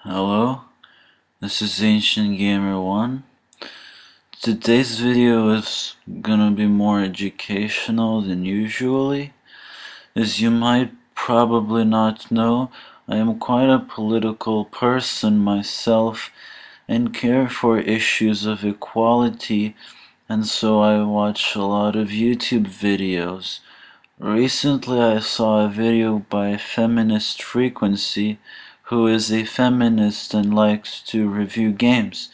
Hello, this is Ancient Gamer 1. Today's video is gonna be more educational than usually. As you might probably not know, I am quite a political person myself and care for issues of equality, and so I watch a lot of YouTube videos. Recently I saw a video by Feminist Frequency, who is a feminist and likes to review games.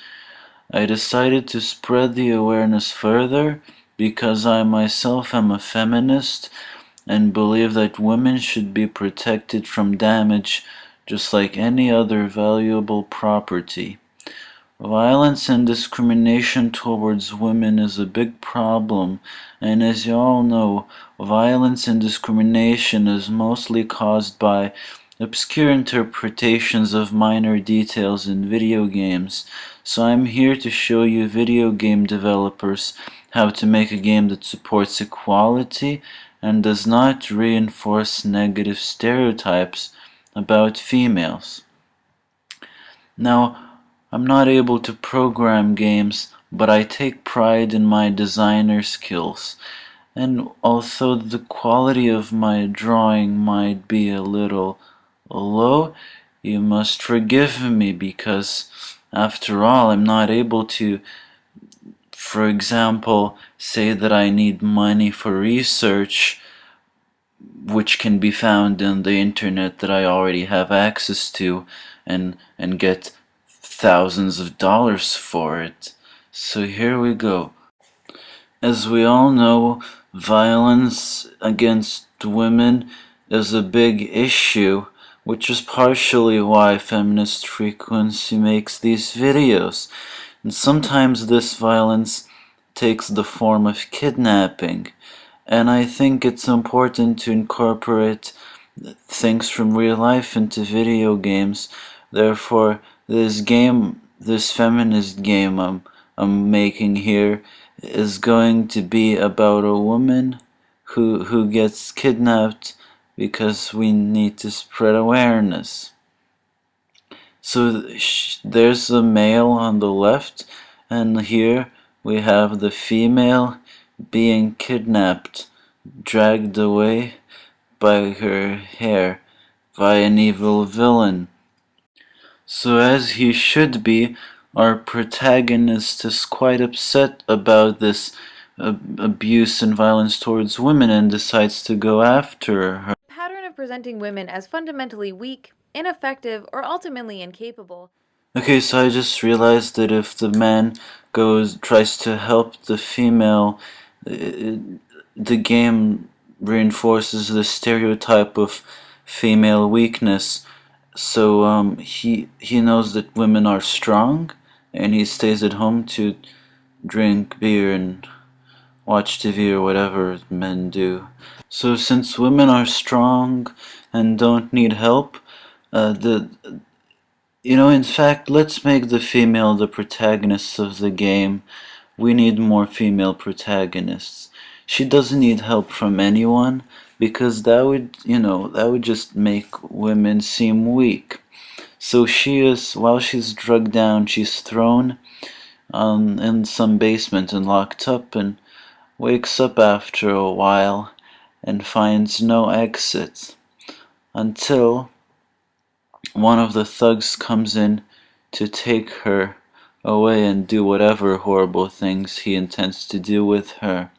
I decided to spread the awareness further because I myself am a feminist and believe that women should be protected from damage just like any other valuable property. Violence and discrimination towards women is a big problem, and as you all know, violence and discrimination is mostly caused by obscure interpretations of minor details in video games. So I'm here to show you video game developers how to make a game that supports equality and does not reinforce negative stereotypes about females. Now, I'm not able to program games, but I take pride in my designer skills. And although the quality of my drawing might be a little low, you must forgive me because, after all, I'm not able to, for example, say that I need money for research, which can be found in the internet that I already have access to, and get thousands of dollars for it. So here we go. As we all know, violence against women is a big issue, which is partially why Feminist Frequency makes these videos. And sometimes this violence takes the form of kidnapping, and I think it's important to incorporate things from real life into video games. Therefore, this feminist game I'm making here is going to be about a woman who gets kidnapped because we need to spread awareness. So there's the male on the left, and here we have the female being kidnapped, dragged away by her hair by an evil villain. So as he should be, our protagonist is quite upset about this abuse and violence towards women and decides to go after her. The pattern of presenting women as fundamentally weak, ineffective, or ultimately incapable. Okay, so I just realized that if the man tries to help the female, the game reinforces the stereotype of female weakness. So he knows that women are strong, and he stays at home to drink beer and watch TV or whatever men do. So since women are strong and don't need help, the in fact, let's make the female the protagonist of the game. We need more female protagonists. She doesn't need help from anyone because that would just make women seem weak. So while she's drugged down, she's thrown in some basement and locked up and wakes up after a while and finds no exit until one of the thugs comes in to take her away and do whatever horrible things he intends to do with her.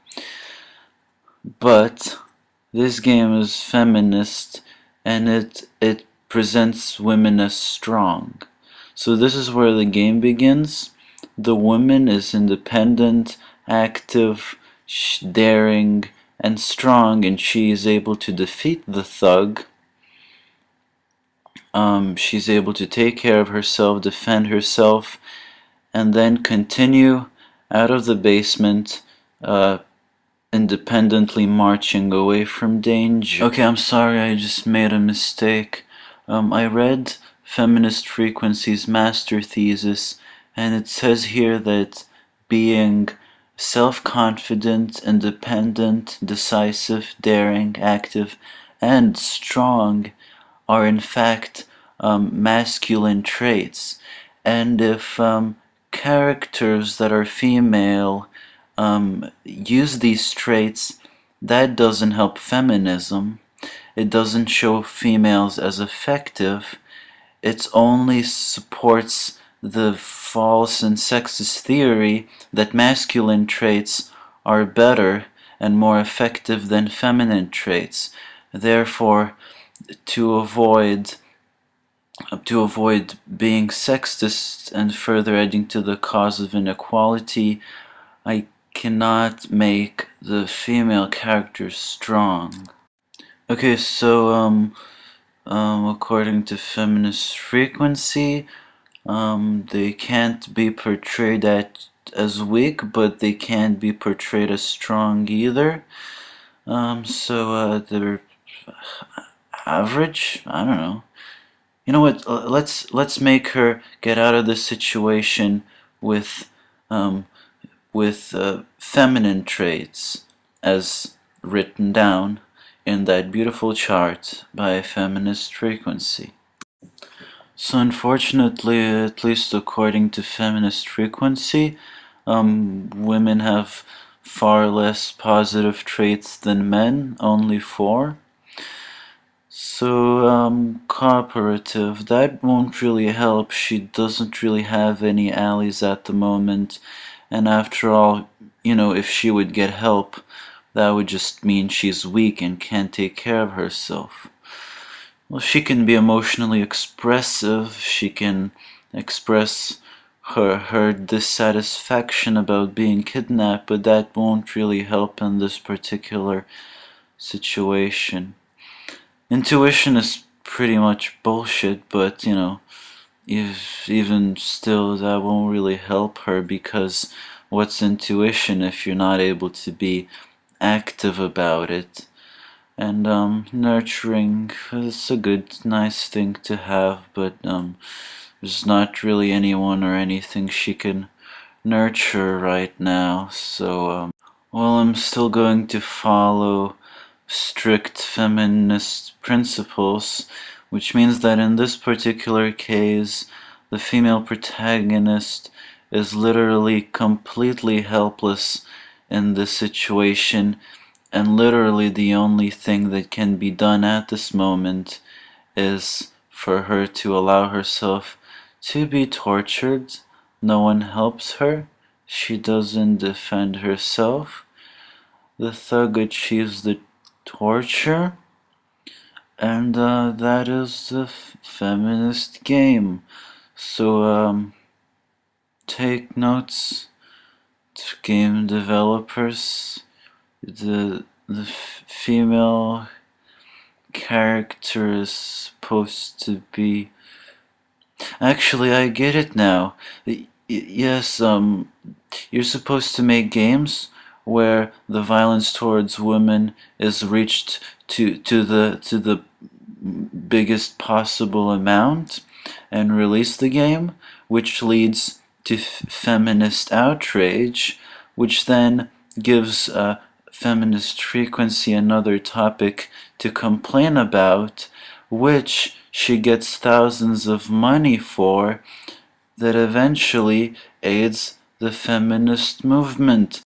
But this game is feminist, and it presents women as strong. So this is where the game begins. The woman is independent, active, daring, and strong, and she is able to defeat the thug. She's able to take care of herself, defend herself, and then continue out of the basement, independently marching away from danger. Okay, I'm sorry, I just made a mistake. I read Feminist Frequency's master thesis, and it says here that being self-confident, independent, decisive, daring, active, and strong are in fact masculine traits. And if characters that are female use these traits, that doesn't help feminism. It doesn't show females as effective. It only supports the false and sexist theory that masculine traits are better and more effective than feminine traits. Therefore, to avoid being sexist and further adding to the cause of inequality, I cannot make the female characters strong. Okay, so according to feminist frequency, they can't be portrayed as weak, but they can't be portrayed as strong either. So they're average. I don't know. You know what? Let's make her get out of this situation with um, feminine traits as written down in that beautiful chart by feminist frequency. So unfortunately, at least according to feminist frequency, women have far less positive traits than men, only 4. So, cooperative, that won't really help. She doesn't really have any allies at the moment. And after all, if she would get help, that would just mean she's weak and can't take care of herself. Well, she can be emotionally expressive. She can express her dissatisfaction about being kidnapped, but that won't really help in this particular situation. Intuition is pretty much bullshit, but even still, that won't really help her, because what's intuition if you're not able to be active about it? And nurturing is a good, nice thing to have, but there's not really anyone or anything she can nurture right now. So, well, I'm still going to follow strict feminist principles, which means that in this particular case, the female protagonist is literally completely helpless in this situation, and literally the only thing that can be done at this moment is for her to allow herself to be tortured. No one helps her. She doesn't defend herself. The thug achieves the torture, and that is the feminist game. So take notes, game developers. The female character is supposed to be. Actually, I get it now. Yes, you're supposed to make games where the violence towards women is reached to the biggest possible amount and release the game, which leads to feminist outrage, which then gives feminist frequency another topic to complain about, which she gets thousands of money for, that eventually aids the feminist movement.